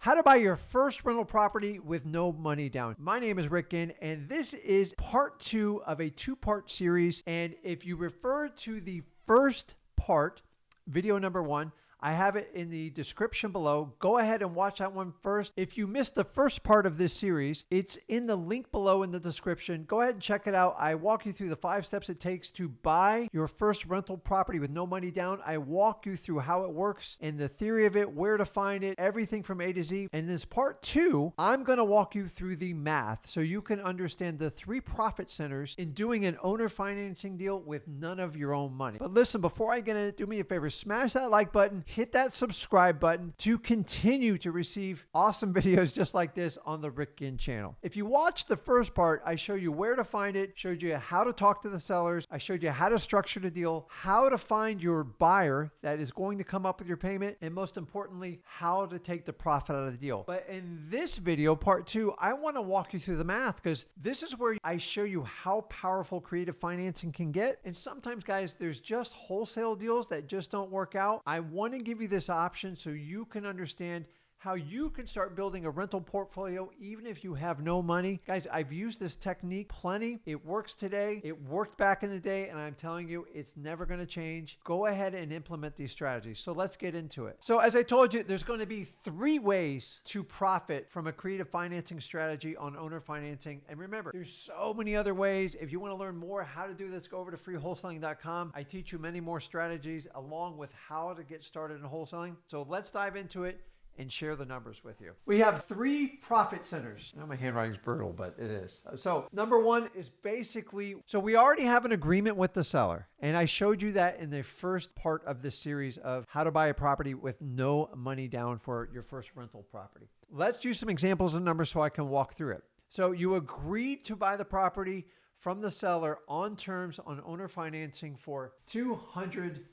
How to buy your first rental property with no money down. My name is Ginn, and this is part 2 of a 2-part series. And if you refer to the first part, video number 1, I have it in the description below. Go ahead and watch that one first. If you missed the first part of this series, it's in the link below in the description. Go ahead and check it out. I walk you through the 5 steps it takes to buy your first rental property with no money down. I walk you through how it works and the theory of it, where to find it, everything from A to Z. And in this part 2, I'm going to walk you through the math so you can understand the 3 profit centers in doing an owner financing deal with none of your own money. But listen, before I get in it, do me a favor, smash that like button. Hit that subscribe button to continue to receive awesome videos just like this on the Ginn channel. If you watched the first part, I showed you where to find it, showed you how to talk to the sellers, I showed you how to structure the deal, how to find your buyer that is going to come up with your payment, and most importantly, how to take the profit out of the deal. But in this video, part 2, I want to walk you through the math because this is where I show you how powerful creative financing can get. And sometimes, guys, there's just wholesale deals that just don't work out. I want to give you this option so you can understand how you can start building a rental portfolio even if you have no money. Guys, I've used this technique plenty. It works today. It worked back in the day, and I'm telling you, it's never going to change. Go ahead and implement these strategies. So let's get into it. So as I told you, there's going to be 3 ways to profit from a creative financing strategy on owner financing. And remember, there's so many other ways. If you want to learn more how to do this, go over to freewholesaling.com. I teach you many more strategies along with how to get started in wholesaling. So let's dive into it and share the numbers with you. We have 3 profit centers. Now my handwriting's brutal, but it is. So number 1 is basically, so we already have an agreement with the seller. And I showed you that in the first part of this series of how to buy a property with no money down for your first rental property. Let's do some examples and numbers so I can walk through it. So you agreed to buy the property from the seller on terms on owner financing for $200,000.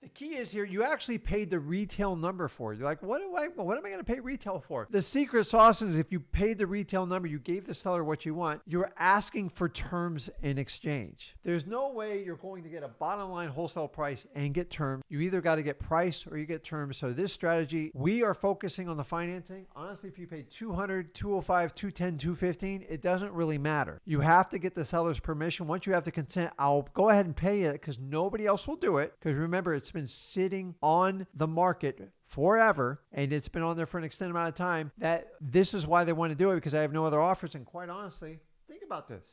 The key is here, you actually paid the retail number for it. You're like, what am I going to pay retail for? The secret sauce is if you paid the retail number, you gave the seller what you want, you're asking for terms in exchange. There's no way you're going to get a bottom line wholesale price and get terms. You either got to get price or you get terms. So this strategy, we are focusing on the financing. Honestly, if you pay $200, $205, $210, $215, it doesn't really matter. You have to get the seller's permission. Once you have the consent, I'll go ahead and pay it because nobody else will do it. Because remember, it's been sitting on the market forever and it's been on there for an extended amount of time. That this is why they want to do it, because I have no other offers. And quite honestly, think about this.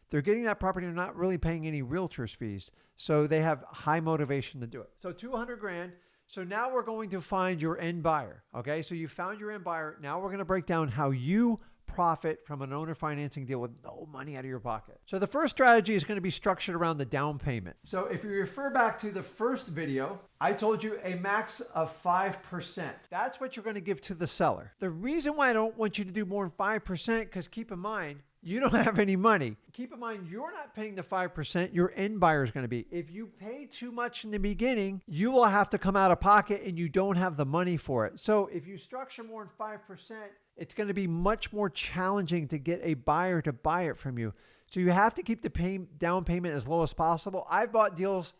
They're getting that property and not really paying any realtor's fees. So they have high motivation to do it. So $200,000. So now we're going to find your end buyer. Okay. So you found your end buyer. Now we're going to break down how you profit from an owner financing deal with no money out of your pocket. So the first strategy is going to be structured around the down payment. So if you refer back to the first video, I told you a max of 5%. That's what you're going to give to the seller. The reason why I don't want you to do more than 5%, because keep in mind, you don't have any money. Keep in mind, you're not paying the 5%, your end buyer is going to be. If you pay too much in the beginning, you will have to come out of pocket and you don't have the money for it. So if you structure more than 5%, it's going to be much more challenging to get a buyer to buy it from you. So you have to keep the down payment as low as possible. I've bought deals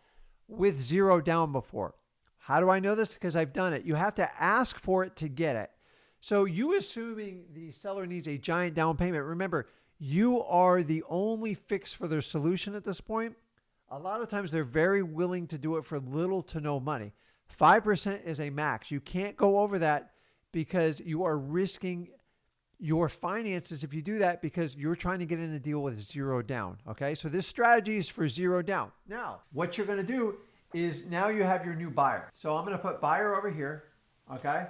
with 0 down before. How do I know this? Because I've done it. You have to ask for it to get it. So you assuming the seller needs a giant down payment. Remember, you are the only fix for their solution at this point. A lot of times they're very willing to do it for little to no money. 5% is a max. You can't go over that because you are risking your finances if you do that, because you're trying to get in a deal with 0 down. Okay. So this strategy is for 0 down. Now, what you're going to do is now you have your new buyer. So I'm going to put buyer over here. Okay.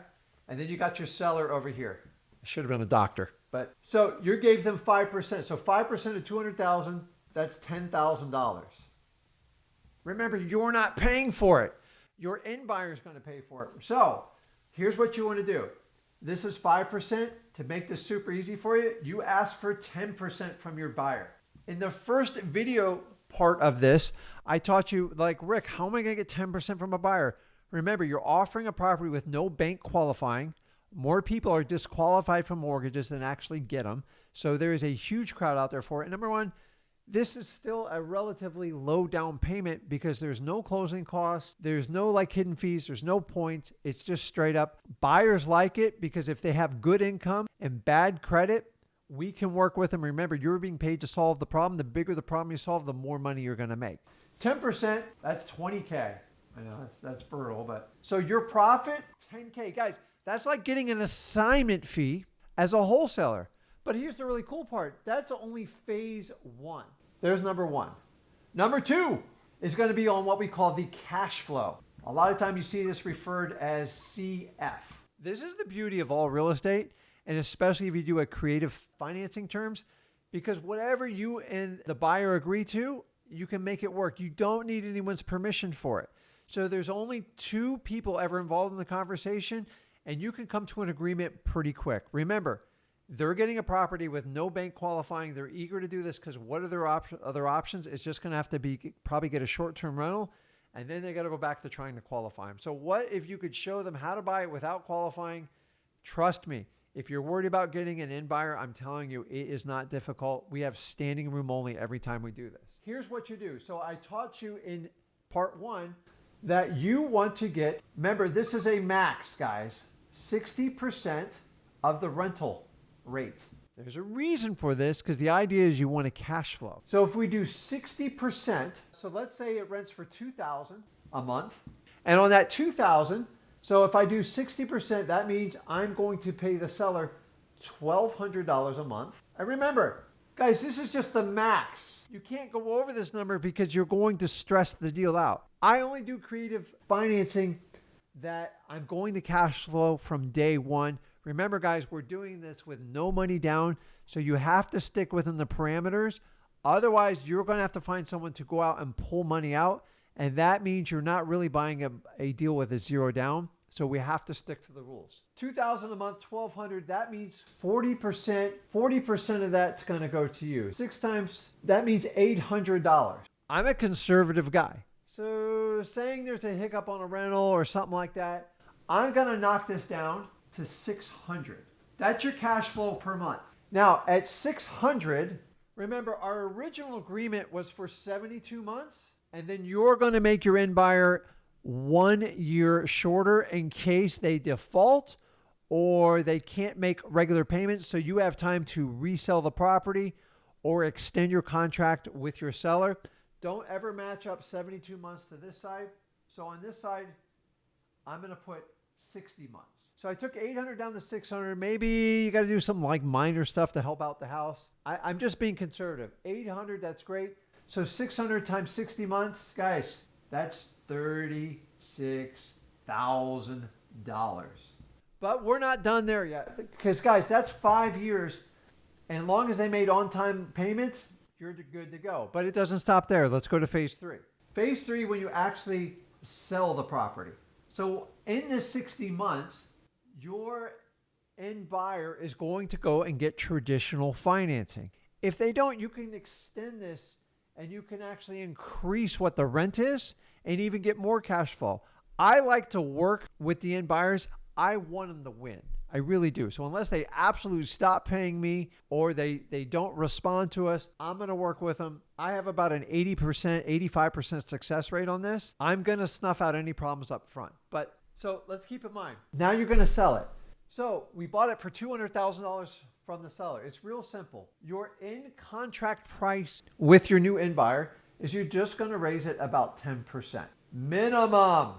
And then you got your seller over here. I should have been a doctor, but so you gave them 5%. So 5% of 200,000, that's $10,000. Remember, you're not paying for it. Your end buyer is going to pay for it. So here's what you want to do. This is 5%. To make this super easy for you, you ask for 10% from your buyer. In the first video part of this, I taught you, like, Rick, how am I going to get 10% from a buyer? Remember, you're offering a property with no bank qualifying. More people are disqualified from mortgages than actually get them. So there is a huge crowd out there for it. And number 1, this is still a relatively low down payment because there's no closing costs. There's no like hidden fees. There's no points. It's just straight up. Buyers like it because if they have good income and bad credit, we can work with them. Remember, you're being paid to solve the problem. The bigger the problem you solve, the more money you're going to make. 10%, that's $20K. I know that's brutal, but so your profit, $10K. Guys, that's like getting an assignment fee as a wholesaler. But here's the really cool part. That's only phase one. There's number one. Number two is going to be on what we call the cash flow. A lot of time you see this referred as CF. This is the beauty of all real estate, and especially if you do a creative financing terms, because whatever you and the buyer agree to, you can make it work. You don't need anyone's permission for it. So there's only two people ever involved in the conversation, and you can come to an agreement pretty quick. Remember, they're getting a property with no bank qualifying. They're eager to do this because what are their other options? It's just going to have to be probably get a short-term rental, and then they got to go back to trying to qualify them. So what if you could show them how to buy it without qualifying? Trust me, if you're worried about getting an in buyer, I'm telling you, it is not difficult. We have standing room only every time we do this. Here's what you do. So I taught you in part one that you want to get, remember, this is a max, guys, 60% of the rental rate. There's a reason for this because the idea is you want a cash flow. So if we do 60%, so let's say it rents for $2,000 a month, and on that $2,000, so if I do 60%, that means I'm going to pay the seller $1,200 a month. And remember, guys, this is just the max. You can't go over this number because you're going to stress the deal out. I only do creative financing that I'm going to cash flow from day one. Remember, guys, we're doing this with no money down, so you have to stick within the parameters. Otherwise, you're going to have to find someone to go out and pull money out, and that means you're not really buying a deal with a zero down, so we have to stick to the rules. $2,000 a month, $1,200, that means 40% of that's going to go to you. 6 times, that means $800. I'm a conservative guy, so saying there's a hiccup on a rental or something like that, I'm going to knock this down to $600. That's your cash flow per month. Now at $600, remember our original agreement was for 72 months, and then you're going to make your end buyer 1 year shorter in case they default or they can't make regular payments, so you have time to resell the property or extend your contract with your seller. Don't ever match up 72 months to this side. So on this side, I'm going to put 60 months. So I took 800 down to 600. Maybe you got to do some like minor stuff to help out the house. I'm just being conservative. 800, that's great. So 600 times 60 months, guys, that's $36,000. But we're not done there yet. Because guys, that's 5 years. And as long as they made on-time payments, you're good to go. But it doesn't stop there. Let's go to phase 3. Phase 3, when you actually sell the property. So in this 60 months, your end buyer is going to go and get traditional financing. If they don't, you can extend this and you can actually increase what the rent is and even get more cash flow. I like to work with the end buyers. I want them to win. I really do. So unless they absolutely stop paying me or they don't respond to us, I'm going to work with them. I have about an 80%, 85% success rate on this. I'm going to snuff out any problems up front. But so let's keep in mind. Now you're going to sell it. So we bought it for $200,000 from the seller. It's real simple. Your in contract price with your new end buyer is you're just going to raise it about 10%. Minimum.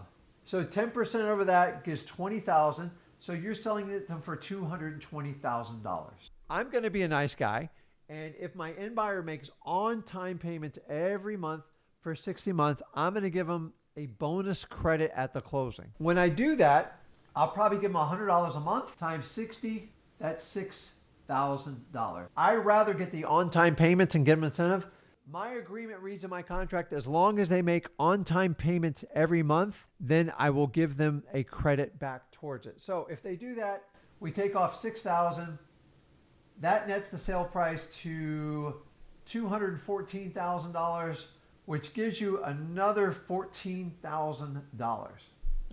So 10% over that gives $20,000. So you're selling it to them for $220,000. I'm going to be a nice guy. And if my end buyer makes on-time payments every month for 60 months, I'm going to give them a bonus credit at the closing. When I do that, I'll probably give them $100 a month times 60. That's $6,000. I rather get the on-time payments and get them incentive. My agreement reads in my contract, as long as they make on-time payments every month, then I will give them a credit back towards it. So if they do that, we take off $6,000. That nets the sale price to $214,000, which gives you another $14,000.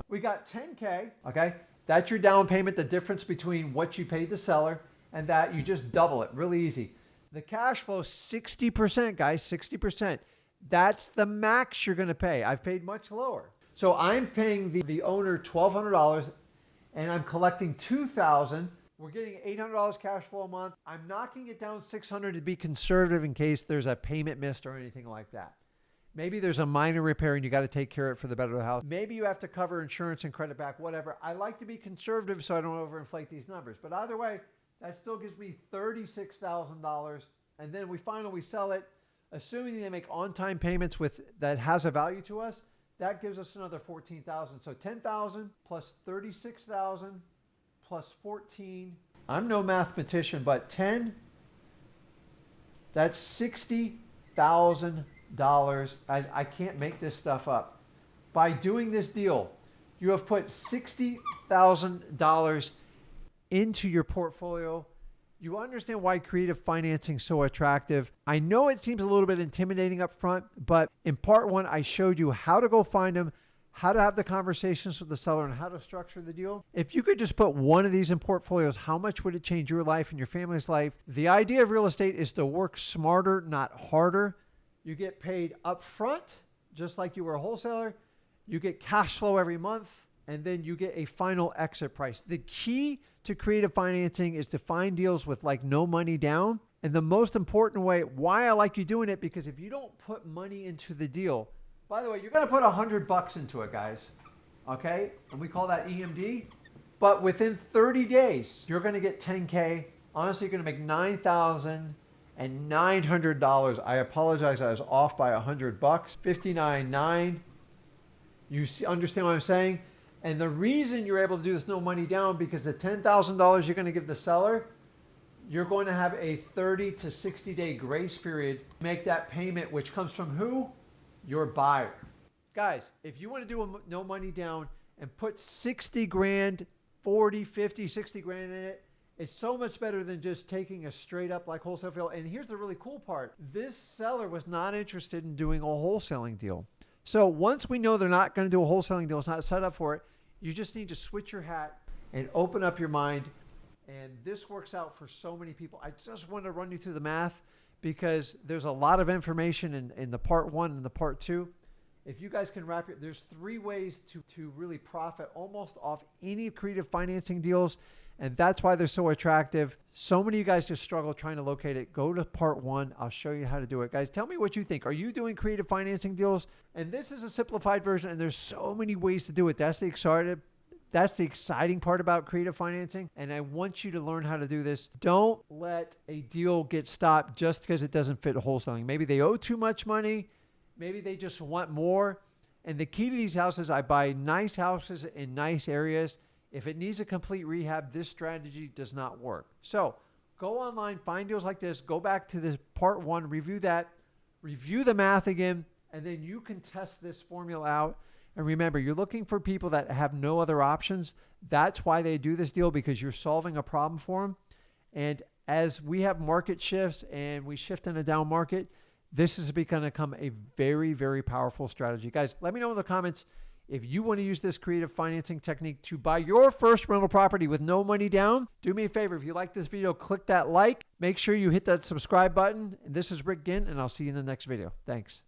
We got $10K, okay? That's your down payment, the difference between what you paid the seller and that. You just double it, really easy. The cash flow, 60%, guys, 60%. That's the max you're going to pay. I've paid much lower. So I'm paying the owner $1,200 and I'm collecting $2,000. We're getting $800 cash flow a month. I'm knocking it down $600 to be conservative in case there's a payment missed or anything like that. Maybe there's a minor repair and you got to take care of it for the better of the house. Maybe you have to cover insurance and credit back, whatever. I like to be conservative so I don't overinflate these numbers. But either way, that still gives me $36,000. And then we finally sell it, assuming they make on-time payments that has a value to us. That gives us another $14,000. So $10,000 plus $36,000 plus 14. I'm no mathematician, but 10, that's $60,000. I can't make this stuff up. By doing this deal, you have put $60,000 into your portfolio. You understand why creative financing is so attractive. I know it seems a little bit intimidating up front, but in part one, I showed you how to go find them, how to have the conversations with the seller, and how to structure the deal. If you could just put one of these in portfolios, how much would it change your life and your family's life? The idea of real estate is to work smarter, not harder. You get paid up front, just like you were a wholesaler. You get cash flow every month, and then you get a final exit price. The key to creative financing is to find deals with like no money down. And the most important way, why I like you doing it, because if you don't put money into the deal, by the way, you're going to put $100 into it, guys. Okay? And we call that EMD. But within 30 days, you're going to get 10K. Honestly, you're going to make $9,900. I apologize. I was off by $100. $59,900. You understand what I'm saying? And the reason you're able to do this no money down, because the $10,000 you're going to give the seller, you're going to have a 30 to 60 day grace period to make that payment, which comes from who? Your buyer. Guys, if you want to do a no money down and put 60 grand, 40, 50, 60 grand in it, it's so much better than just taking a straight up like wholesale deal. And here's the really cool part. This seller was not interested in doing a wholesaling deal. So once we know they're not going to do a wholesaling deal, it's not set up for it, you just need to switch your hat and open up your mind. And this works out for so many people. I just want to run you through the math because there's a lot of information in the part one and the part two. If you guys can wrap it, there's 3 ways to really profit almost off any creative financing deals. And that's why they're so attractive. So many of you guys just struggle trying to locate it. Go to part one. I'll show you how to do it. Guys, tell me what you think. Are you doing creative financing deals? And this is a simplified version, and there's so many ways to do it. That's the exciting part about creative financing. And I want you to learn how to do this. Don't let a deal get stopped just because it doesn't fit wholesaling. Maybe they owe too much money. Maybe they just want more. And the key to these houses, I buy nice houses in nice areas. If it needs a complete rehab, this strategy does not work. So go online, find deals like this, go back to the part one, review that, review the math again, and then you can test this formula out. And remember, you're looking for people that have no other options. That's why they do this deal, because you're solving a problem for them. And as we have market shifts and we shift in a down market, this is going to become a very, very powerful strategy. Guys, let me know in the comments if you want to use this creative financing technique to buy your first rental property with no money down. Do me a favor. If you like this video, click that like. Make sure you hit that subscribe button. And this is Rick Ginn, and I'll see you in the next video. Thanks.